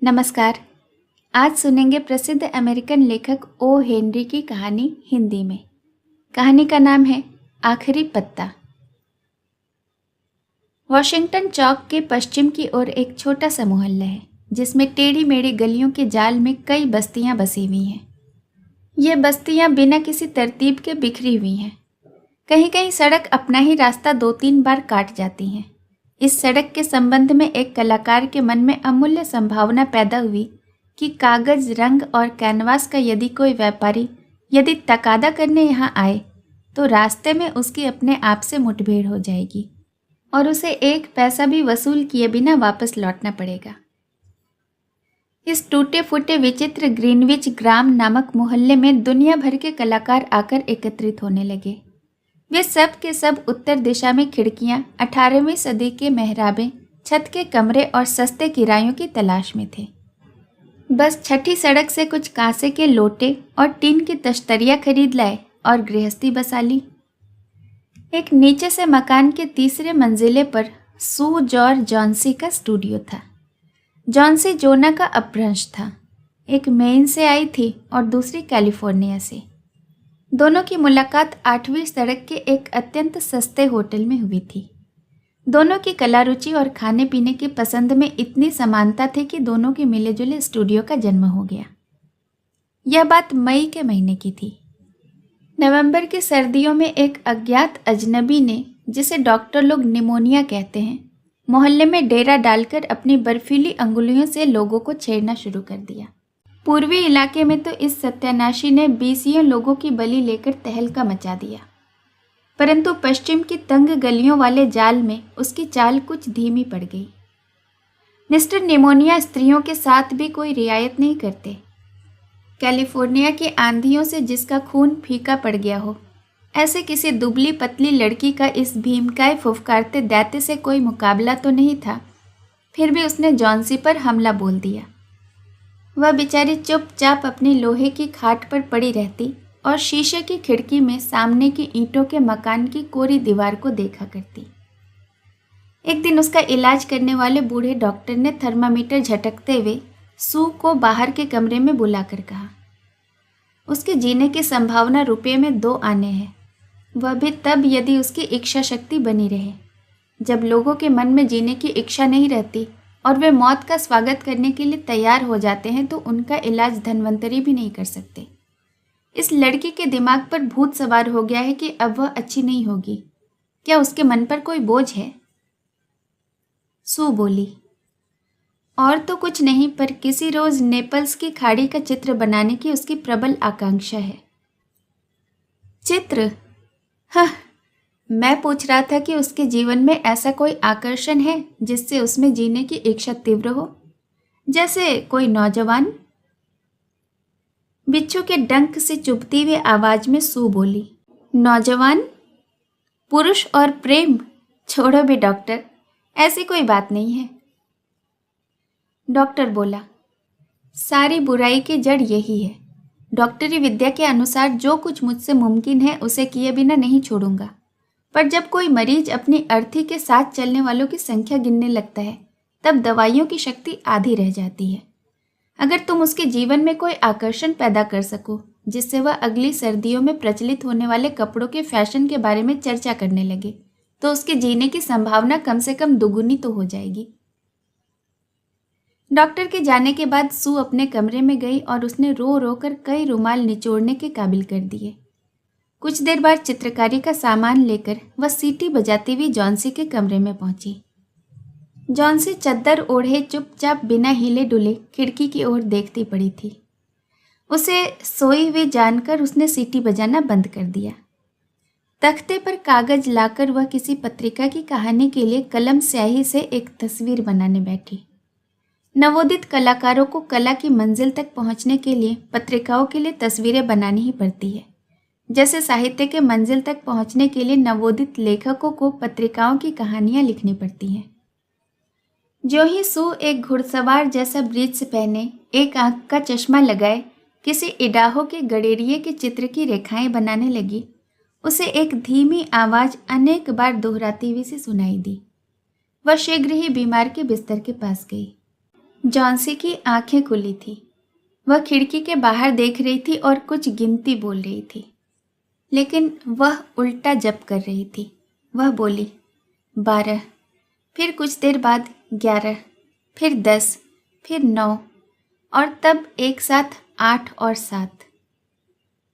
नमस्कार। आज सुनेंगे प्रसिद्ध अमेरिकन लेखक ओ हेनरी की कहानी हिंदी में। कहानी का नाम है आखिरी पत्ता। वॉशिंगटन चौक के पश्चिम की ओर एक छोटा सा मोहल्ला है जिसमें टेढ़ी मेढ़ी गलियों के जाल में कई बस्तियां बसी हुई हैं। ये बस्तियां बिना किसी तरतीब के बिखरी हुई हैं। कहीं कहीं सड़क अपना ही रास्ता 2-3 बार काट जाती हैं। इस सड़क के संबंध में एक कलाकार के मन में अमूल्य संभावना पैदा हुई कि कागज, रंग और कैनवास का यदि कोई व्यापारी यदि तकादा करने यहाँ आए तो रास्ते में उसकी अपने आप से मुठभेड़ हो जाएगी और उसे एक पैसा भी वसूल किए बिना वापस लौटना पड़ेगा। इस टूटे फूटे विचित्र ग्रीनविच ग्राम नामक मोहल्ले में दुनिया भर के कलाकार आकर एकत्रित होने लगे। वे सब के सब उत्तर दिशा में खिड़कियां, 18वीं सदी के मेहराबें, छत के कमरे और सस्ते किरायों की तलाश में थे। बस छठी सड़क से कुछ कांसे के लोटे और टीन की तश्तरियां खरीद लाए और गृहस्थी बसा ली। एक नीचे से मकान के तीसरे मंजिले पर सू जॉर्ज जॉन्सी का स्टूडियो था। जॉन्सी जोना का अपभ्रंश था। एक मेन से आई थी और दूसरी कैलिफोर्निया से। दोनों की मुलाकात 8वीं सड़क के एक अत्यंत सस्ते होटल में हुई थी। दोनों की कला रुचि और खाने पीने की पसंद में इतनी समानता थी कि दोनों के मिले जुले स्टूडियो का जन्म हो गया। यह बात मई के महीने की थी। नवंबर की सर्दियों में एक अज्ञात अजनबी ने, जिसे डॉक्टर लोग निमोनिया कहते हैं, मोहल्ले में डेरा डालकर अपनी बर्फीली अंगुलियों से लोगों को छेड़ना शुरू कर दिया। पूर्वी इलाके में तो इस सत्यानाशी ने 20 लोगों की बलि लेकर तहलका मचा दिया, परंतु पश्चिम की तंग गलियों वाले जाल में उसकी चाल कुछ धीमी पड़ गई। मिस्टर निमोनिया स्त्रियों के साथ भी कोई रियायत नहीं करते। कैलिफोर्निया की आंधियों से जिसका खून फीका पड़ गया हो, ऐसे किसी दुबली पतली लड़की का इस भीमकाय फुफकारते दैत्य से कोई मुकाबला तो नहीं था। फिर भी उसने जॉन्सी पर हमला बोल दिया। वह बेचारी चुपचाप अपनी लोहे की खाट पर पड़ी रहती और शीशे की खिड़की में सामने की ईंटों के मकान की कोरी दीवार को देखा करती। एक दिन उसका इलाज करने वाले बूढ़े डॉक्टर ने थर्मामीटर झटकते हुए सू को बाहर के कमरे में बुलाकर कहा, उसके जीने की संभावना रुपये में 2 आने हैं, वह भी तब यदि उसकी इच्छा शक्ति बनी रहे। जब लोगों के मन में जीने की इच्छा नहीं रहती और वे मौत का स्वागत करने के लिए तैयार हो जाते हैं तो उनका इलाज धन्वंतरी भी नहीं कर सकते। इस लड़की के दिमाग पर भूत सवार हो गया है कि अब वह अच्छी नहीं होगी। क्या उसके मन पर कोई बोझ है? सू बोली, और तो कुछ नहीं, पर किसी रोज नेपल्स की खाड़ी का चित्र बनाने की उसकी प्रबल आकांक्षा है। चित्र? हाँ, मैं पूछ रहा था कि उसके जीवन में ऐसा कोई आकर्षण है जिससे उसमें जीने की इच्छा तीव्र हो, जैसे कोई नौजवान। बिच्छू के डंक से चुभती हुई आवाज में सू बोली, नौजवान? पुरुष और प्रेम? छोड़ो भी डॉक्टर, ऐसी कोई बात नहीं है। डॉक्टर बोला, सारी बुराई की जड़ यही है। डॉक्टरी विद्या के अनुसार जो कुछ मुझसे मुमकिन है उसे किए बिना नहीं छोड़ूंगा, पर जब कोई मरीज अपनी अर्थी के साथ चलने वालों की संख्या गिनने लगता है तब दवाइयों की शक्ति आधी रह जाती है। अगर तुम उसके जीवन में कोई आकर्षण पैदा कर सको जिससे वह अगली सर्दियों में प्रचलित होने वाले कपड़ों के फैशन के बारे में चर्चा करने लगे तो उसके जीने की संभावना कम से कम दुगुनी तो हो जाएगी। डॉक्टर के जाने के बाद सू अपने कमरे में गई और उसने रो रो कर कई रुमाल निचोड़ने के काबिल कर दिए। कुछ देर बाद चित्रकारी का सामान लेकर वह सीटी बजाती हुई जॉन्सी के कमरे में पहुंची। जॉन्सी चद्दर ओढ़े चुपचाप बिना हिले डुले खिड़की की ओर देखती पड़ी थी। उसे सोई हुई जानकर उसने सीटी बजाना बंद कर दिया। तख्ते पर कागज लाकर वह किसी पत्रिका की कहानी के लिए कलम स्याही से एक तस्वीर बनाने बैठी। नवोदित कलाकारों को कला की मंजिल तक पहुंचने के लिए पत्रिकाओं के लिए तस्वीरें बनानी ही पड़ती है, जैसे साहित्य के मंजिल तक पहुंचने के लिए नवोदित लेखकों को पत्रिकाओं की कहानियां लिखनी पड़ती हैं। जो ही सू एक घुड़सवार जैसा ब्रीच पहने, एक आंख का चश्मा लगाए, किसी इडाहो के गडेरिये के चित्र की रेखाएं बनाने लगी, उसे एक धीमी आवाज अनेक बार दोहराती हुई सी सुनाई दी। वह शीघ्र ही बीमार के बिस्तर के पास गई। जॉन्सी की आंखें खुली थी। वह खिड़की के बाहर देख रही थी और कुछ गिनती बोल रही थी, लेकिन वह उल्टा जप कर रही थी। वह बोली 12, फिर कुछ देर बाद 11, फिर 10, फिर 9 और तब एक साथ 8 और 7।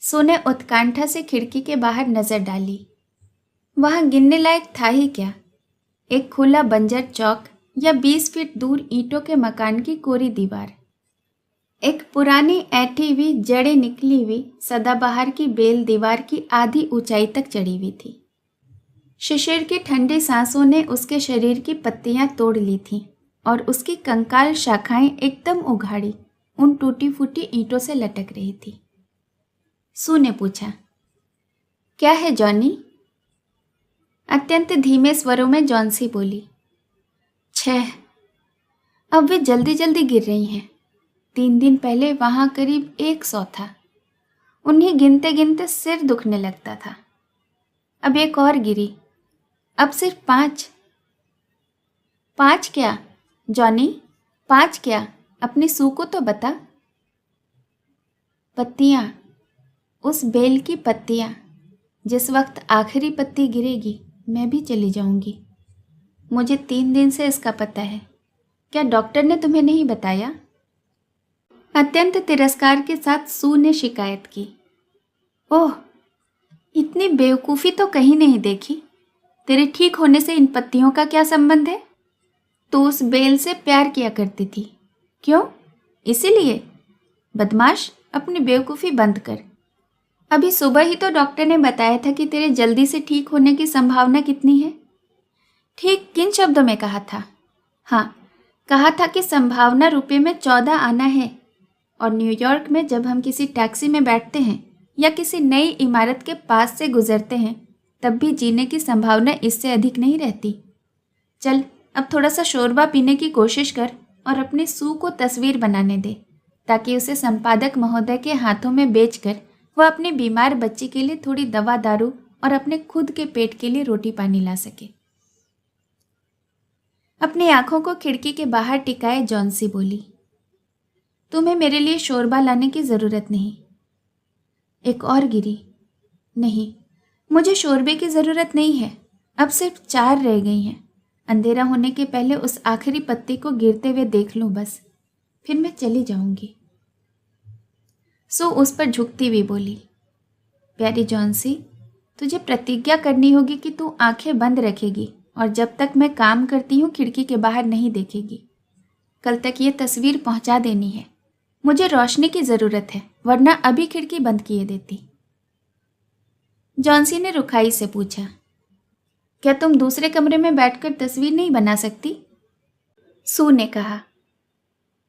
सू ने उत्कंठा से खिड़की के बाहर नजर डाली। वहां गिनने लायक था ही क्या? एक खुला बंजर चौक या 20 फीट दूर ईंटों के मकान की कोरी दीवार, एक पुरानी ऐठी हुई जड़ें निकली हुई सदाबहार की बेल दीवार की आधी ऊंचाई तक चढ़ी हुई थी। शिशिर की ठंडी सांसों ने उसके शरीर की पत्तियां तोड़ ली थीं और उसकी कंकाल शाखाएं एकदम उघाड़ी उन टूटी फूटी ईंटों से लटक रही थी। सू ने पूछा, क्या है जॉनी? अत्यंत धीमे स्वरों में जॉन्सी बोली, 6। अब वे जल्दी जल्दी गिर रही हैं। 3 दिन पहले वहां करीब 100 था। उन्हें गिनते गिनते सिर दुखने लगता था। अब एक और गिरी, अब सिर्फ 5। 5 क्या जॉनी? 5 क्या? अपनी सू को तो बता। पत्तियां, उस बेल की पत्तियां। जिस वक्त आखिरी पत्ती गिरेगी मैं भी चली जाऊंगी। मुझे 3 दिन से इसका पता है। क्या डॉक्टर ने तुम्हें नहीं बताया? अत्यंत तिरस्कार के साथ सू ने शिकायत की। ओह, इतनी बेवकूफ़ी तो कहीं नहीं देखी। तेरे ठीक होने से इन पत्तियों का क्या संबंध है? तू उस बेल से प्यार किया करती थी। क्यों? इसीलिए? बदमाश, अपनी बेवकूफ़ी बंद कर। अभी सुबह ही तो डॉक्टर ने बताया था कि तेरे जल्दी से ठीक होने की संभावना कितनी है। ठीक किन शब्दों में कहा था? हाँ, कहा था कि संभावना रुपये में 14 आना है। और न्यूयॉर्क में जब हम किसी टैक्सी में बैठते हैं या किसी नई इमारत के पास से गुजरते हैं, तब भी जीने की संभावना इससे अधिक नहीं रहती। चल, अब थोड़ा सा शोरबा पीने की कोशिश कर और अपनी सू को तस्वीर बनाने दे, ताकि उसे संपादक महोदय के हाथों में बेचकर वह अपने बीमार बच्चे के लिए थोड़ी दवा दारू और अपने खुद के पेट के लिए रोटी पानी ला सके। अपनी आंखों को खिड़की के बाहर टिकाए जॉन्सी बोली, तुम्हें मेरे लिए शोरबा लाने की ज़रूरत नहीं। एक और गिरी। नहीं, मुझे शोरबे की ज़रूरत नहीं है। अब सिर्फ 4 रह गई हैं। अंधेरा होने के पहले उस आखिरी पत्ती को गिरते हुए देख लूँ बस, फिर मैं चली जाऊंगी। सू उस पर झुकती हुई बोली, प्यारी जॉन्सी, तुझे प्रतिज्ञा करनी होगी कि तू आंखें बंद रखेगी और जब तक मैं काम करती हूँ खिड़की के बाहर नहीं देखेगी। कल तक ये तस्वीर पहुँचा देनी है। मुझे रोशनी की ज़रूरत है, वरना अभी खिड़की बंद किए देती। जॉन्सी ने रुखाई से पूछा, क्या तुम दूसरे कमरे में बैठकर तस्वीर नहीं बना सकती? सू ने कहा,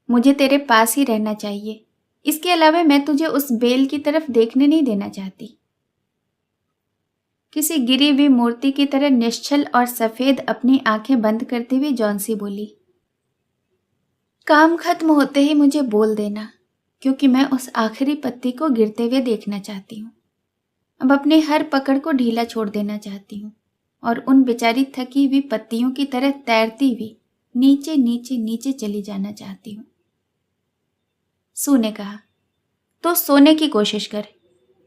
मुझे तेरे पास ही रहना चाहिए। इसके अलावा मैं तुझे उस बेल की तरफ देखने नहीं देना चाहती। किसी गिरी हुई मूर्ति की तरह निश्चल और सफ़ेद अपनी आंखें बंद करते हुए जॉन्सी बोली, काम खत्म होते ही मुझे बोल देना, क्योंकि मैं उस आखिरी पत्ती को गिरते हुए देखना चाहती हूँ। अब अपनी हर पकड़ को ढीला छोड़ देना चाहती हूँ और उन बेचारी थकी हुई पत्तियों की तरह तैरती हुई नीचे नीचे नीचे चली जाना चाहती हूँ। सू ने कहा, तो सोने की कोशिश कर।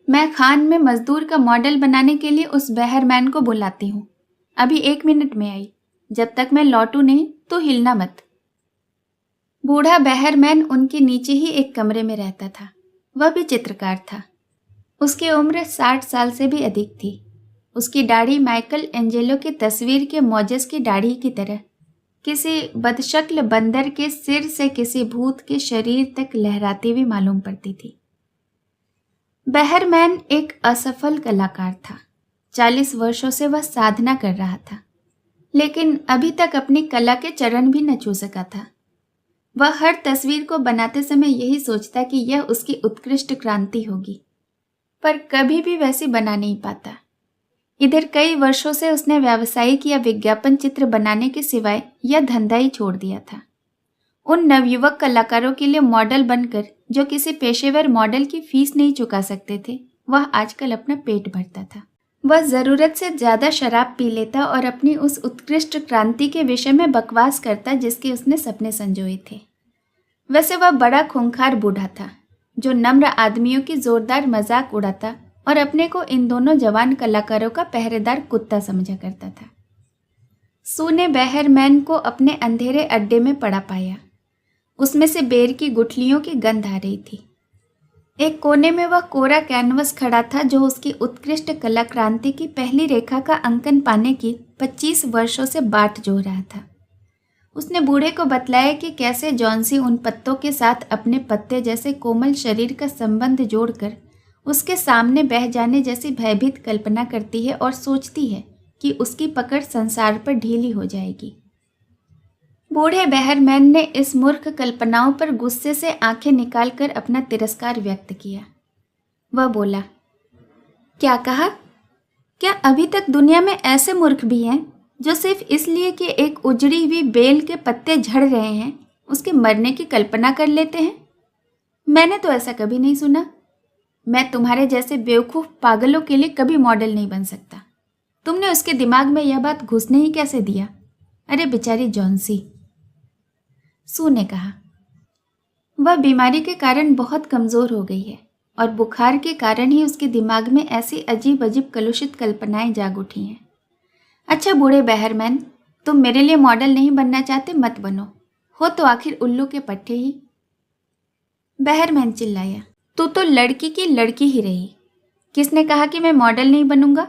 मैं खान में मजदूर का मॉडल बनाने के लिए उस बहरमैन को बुलाती हूँ। अभी 1 मिनट में आई। जब तक मैं लौटूं नहीं तो हिलना मत। बूढ़ा बहरमैन उनके नीचे ही एक कमरे में रहता था। वह भी चित्रकार था। उसकी उम्र 60 साल से भी अधिक थी। उसकी दाढ़ी माइकल एंजेलो की तस्वीर के मोजेस की दाढ़ी की तरह किसी बदशक्ल बंदर के सिर से किसी भूत के शरीर तक लहराती हुई मालूम पड़ती थी। बहरमैन एक असफल कलाकार था। 40 वर्षों से वह साधना कर रहा था, लेकिन अभी तक अपनी कला के चरण भी न छू सका था। वह हर तस्वीर को बनाते समय यही सोचता कि यह उसकी उत्कृष्ट क्रांति होगी, पर कभी भी वैसी बना नहीं पाता। इधर कई वर्षों से उसने व्यावसायिक या विज्ञापन चित्र बनाने के सिवाय यह धंधा ही छोड़ दिया था। उन नवयुवक कलाकारों के लिए मॉडल बनकर जो किसी पेशेवर मॉडल की फीस नहीं चुका सकते थे, वह आजकल अपना पेट भरता था। वह ज़रूरत से ज़्यादा शराब पी लेता और अपनी उस उत्कृष्ट क्रांति के विषय में बकवास करता जिसके उसने सपने संजोए थे। वैसे वह बड़ा खूंखार बूढ़ा था जो नम्र आदमियों की जोरदार मजाक उड़ाता और अपने को इन दोनों जवान कलाकारों का पहरेदार कुत्ता समझा करता था। सू ने बहरमैन को अपने अंधेरे अड्डे में पड़ा पाया। उसमें से बेर की गुठलियों की गंध आ रही थी। एक कोने में वह कोरा कैनवस खड़ा था जो उसकी उत्कृष्ट कला क्रांति की पहली रेखा का अंकन पाने की 25 वर्षों से बाट जो रहा था। उसने बूढ़े को बतलाया कि कैसे जॉन्सी उन पत्तों के साथ अपने पत्ते जैसे कोमल शरीर का संबंध जोड़कर उसके सामने बह जाने जैसी भयभीत कल्पना करती है और सोचती है कि उसकी पकड़ संसार पर ढीली हो जाएगी। बूढ़े बहरमैन ने इस मूर्ख कल्पनाओं पर गुस्से से आंखें निकालकर अपना तिरस्कार व्यक्त किया। वह बोला, क्या कहा? क्या अभी तक दुनिया में ऐसे मूर्ख भी हैं जो सिर्फ इसलिए कि एक उजड़ी हुई बेल के पत्ते झड़ रहे हैं उसके मरने की कल्पना कर लेते हैं? मैंने तो ऐसा कभी नहीं सुना। मैं तुम्हारे जैसे बेवकूफ़ पागलों के लिए कभी मॉडल नहीं बन सकता। तुमने उसके दिमाग में यह बात घुसने ही कैसे दिया? अरे बेचारी जॉन्सी, सू ने कहा। वह बीमारी के कारण बहुत कमज़ोर हो गई है और बुखार के कारण ही उसके दिमाग में ऐसी अजीब अजीब कलुषित कल्पनाएं जाग उठी हैं। अच्छा बूढ़े बहरमैन, तुम मेरे लिए मॉडल नहीं बनना चाहते मत बनो, हो तो आखिर उल्लू के पट्टे ही। बहरमैन चिल्लाया, तू तो लड़की की लड़की ही रही। किसने कहा कि मैं मॉडल नहीं बनूंगा?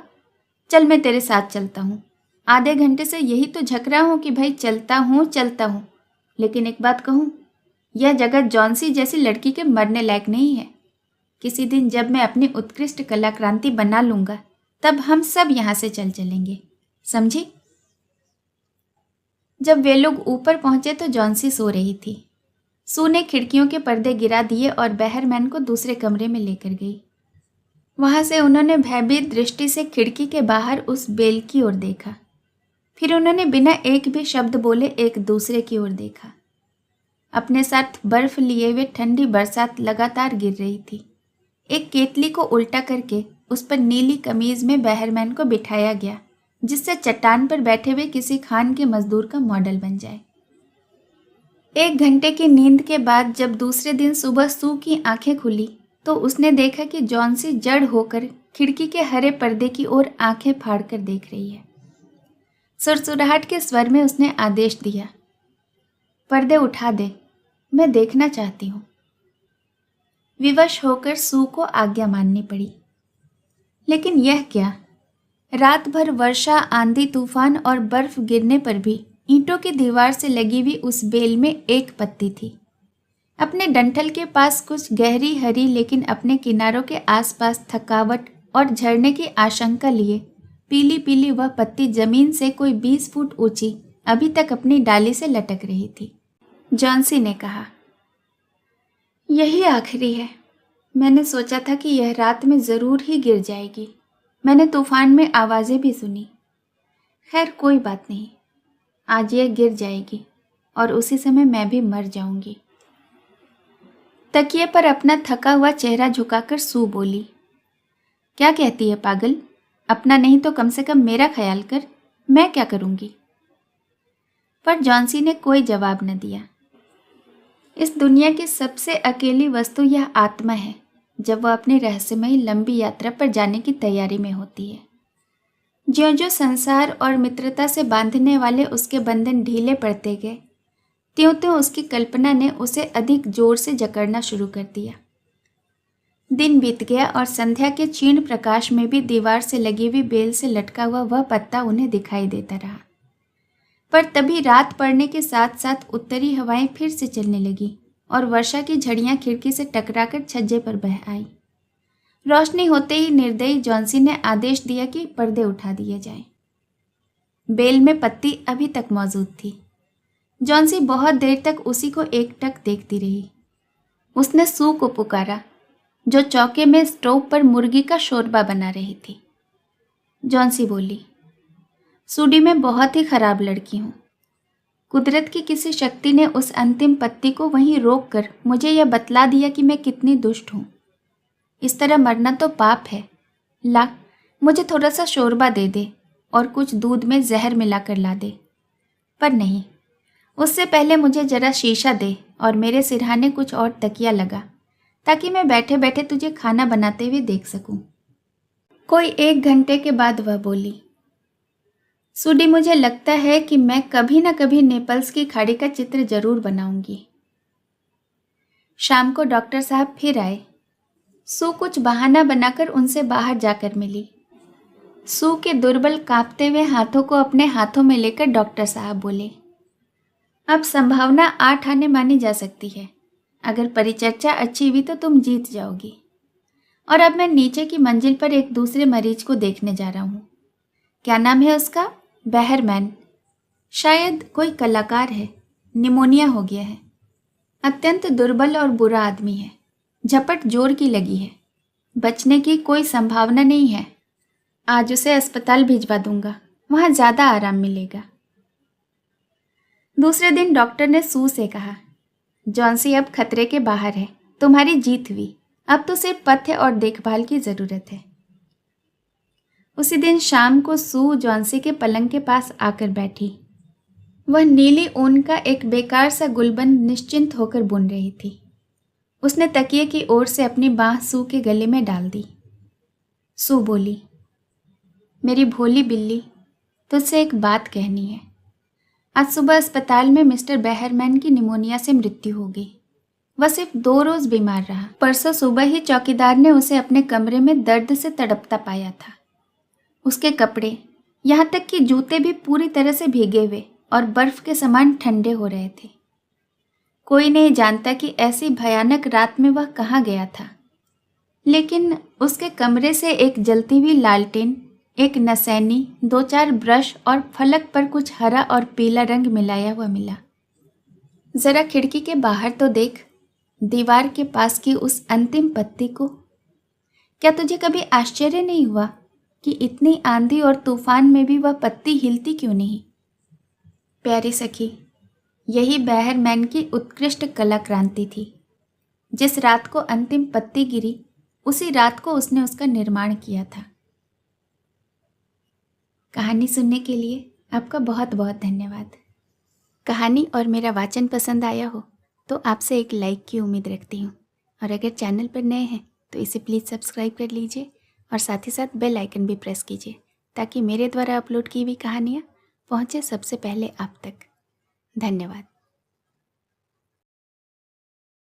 चल मैं तेरे साथ चलता हूँ। आधे घंटे से यही तो झक रहा हूँ कि भाई चलता हूँ। लेकिन एक बात कहूँ, यह जगह जॉन्सी जैसी लड़की के मरने लायक नहीं है। किसी दिन जब मैं अपनी उत्कृष्ट कला क्रांति बना लूँगा तब हम सब यहाँ से चलेंगे, समझी? जब वे लोग ऊपर पहुँचे तो जॉन्सी सो रही थी। सू ने खिड़कियों के पर्दे गिरा दिए और बहरमैन को दूसरे कमरे में लेकर गई। वहाँ से उन्होंने भयभीत दृष्टि से खिड़की के बाहर उस बेल की ओर देखा। फिर उन्होंने बिना एक भी शब्द बोले एक दूसरे की ओर देखा। अपने साथ बर्फ लिए हुए ठंडी बरसात लगातार गिर रही थी। एक केतली को उल्टा करके उस पर नीली कमीज में बहरमैन को बिठाया गया, जिससे चट्टान पर बैठे हुए किसी खान के मजदूर का मॉडल बन जाए। 1 घंटे की नींद के बाद जब दूसरे दिन सुबह सू की आंखें खुली तो उसने देखा कि जॉन्सी जड़ होकर खिड़की के हरे पर्दे की ओर आंखें फाड़कर देख रही है। सुरसुराहट के स्वर में उसने आदेश दिया, पर्दे उठा दे, मैं देखना चाहती हूँ। विवश होकर सू को आज्ञा माननी पड़ी। लेकिन यह क्या, रात भर वर्षा, आंधी, तूफान और बर्फ गिरने पर भी ईंटों की दीवार से लगी हुई उस बेल में एक पत्ती थी। अपने डंठल के पास कुछ गहरी हरी लेकिन अपने किनारों के आसपास थकावट और झड़ने की आशंका लिए पीली पीली वह पत्ती जमीन से कोई 20 फुट ऊंची अभी तक अपनी डाली से लटक रही थी। जॉन्सी ने कहा, यही आखिरी है। मैंने सोचा था कि यह रात में ज़रूर ही गिर जाएगी। मैंने तूफान में आवाज़ें भी सुनी। खैर कोई बात नहीं, आज यह गिर जाएगी और उसी समय मैं भी मर जाऊंगी। तकिए पर अपना थका हुआ चेहरा झुकाकर सू बोली, क्या कहती है पागल? अपना नहीं तो कम से कम मेरा ख्याल कर, मैं क्या करूंगी? पर जॉन्सी ने कोई जवाब न दिया। इस दुनिया की सबसे अकेली वस्तु यह आत्मा है जब वह अपनी रहस्यमयी लंबी यात्रा पर जाने की तैयारी में होती है। ज्यों-ज्यों संसार और मित्रता से बांधने वाले उसके बंधन ढीले पड़ते गए, त्यों-त्यों उसकी कल्पना ने उसे अधिक जोर से जकड़ना शुरू कर दिया। दिन बीत गया और संध्या के क्षीण प्रकाश में भी दीवार से लगी हुई बेल से लटका हुआ वह पत्ता उन्हें दिखाई देता रहा। पर तभी रात पड़ने के साथ साथ उत्तरी हवाएं फिर से चलने लगी और वर्षा की झड़ियां खिड़की से टकराकर छज्जे पर बह आई। रोशनी होते ही निर्दयी जॉन्सी ने आदेश दिया कि पर्दे उठा दिए जाएं। बेल में पत्ती अभी तक मौजूद थी। जॉन्सी बहुत देर तक उसी को एकटक देखती रही। उसने सू को पुकारा, जो चौके में स्टोव पर मुर्गी का शोरबा बना रही थी। जॉन्सी बोली, सूडी मैं बहुत ही खराब लड़की हूँ। कुदरत की किसी शक्ति ने उस अंतिम पत्ती को वहीं रोक कर मुझे यह बतला दिया कि मैं कितनी दुष्ट हूँ। इस तरह मरना तो पाप है। ला, मुझे थोड़ा सा शोरबा दे दे और कुछ दूध में जहर मिलाकर ला दे। पर नहीं, उससे पहले मुझे जरा शीशा दे और मेरे सिरहाने कुछ और तकिया लगा ताकि मैं बैठे बैठे तुझे खाना बनाते हुए देख सकूं। कोई 1 घंटे के बाद वह बोली, सुडी, मुझे लगता है कि मैं कभी न कभी नेपल्स की खाड़ी का चित्र जरूर बनाऊंगी। शाम को डॉक्टर साहब फिर आए। सू कुछ बहाना बनाकर उनसे बाहर जाकर मिली। सू के दुर्बल कांपते हुए हाथों को अपने हाथों में लेकर डॉक्टर साहब बोले, अब संभावना 8 आने मानी जा सकती है। अगर परिचर्चा अच्छी हुई तो तुम जीत जाओगी। और अब मैं नीचे की मंजिल पर एक दूसरे मरीज को देखने जा रहा हूँ। क्या नाम है उसका? बहरमैन। शायद कोई कलाकार है। निमोनिया हो गया है। अत्यंत दुर्बल और बुरा आदमी है। झपट जोर की लगी है। बचने की कोई संभावना नहीं है। आज उसे अस्पताल भिजवा दूंगा, वहाँ ज़्यादा आराम मिलेगा। दूसरे दिन डॉक्टर ने सू से कहा, जॉन्सी अब खतरे के बाहर है। तुम्हारी जीत हुई। अब तो सिर्फ पथ्य और देखभाल की ज़रूरत है। उसी दिन शाम को सू जॉन्सी के पलंग के पास आकर बैठी। वह नीली ऊन का एक बेकार सा गुलबंद निश्चिंत होकर बुन रही थी। उसने तकिए की ओर से अपनी बाँह सू के गले में डाल दी। सू बोली, मेरी भोली बिल्ली, तुझसे एक बात कहनी है। आज सुबह अस्पताल में मिस्टर बहरमैन की निमोनिया से मृत्यु हो गई। वह सिर्फ 2 रोज बीमार रहा। परसों सुबह ही चौकीदार ने उसे अपने कमरे में दर्द से तड़पता पाया था। उसके कपड़े, यहाँ तक कि जूते भी पूरी तरह से भीगे हुए और बर्फ के समान ठंडे हो रहे थे। कोई नहीं जानता कि ऐसी भयानक रात में वह कहाँ गया था, लेकिन उसके कमरे से एक जलती हुई लालटेन, एक नसैनी, 2-4 ब्रश और फलक पर कुछ हरा और पीला रंग मिलाया हुआ मिला। जरा खिड़की के बाहर तो देख, दीवार के पास की उस अंतिम पत्ती को। क्या तुझे कभी आश्चर्य नहीं हुआ कि इतनी आंधी और तूफान में भी वह पत्ती हिलती क्यों नहीं? प्यारी सखी, यही बहरमैन की उत्कृष्ट कलाक्रांति थी। जिस रात को अंतिम पत्ती गिरी, उसी रात को उसने उसका निर्माण किया था। कहानी सुनने के लिए आपका बहुत बहुत धन्यवाद। कहानी और मेरा वाचन पसंद आया हो तो आपसे एक लाइक की उम्मीद रखती हूँ। और अगर चैनल पर नए हैं तो इसे प्लीज़ सब्सक्राइब कर लीजिए और साथ ही साथ बेल आइकन भी प्रेस कीजिए ताकि मेरे द्वारा अपलोड की हुई कहानियाँ पहुँचे सबसे पहले आप तक। धन्यवाद।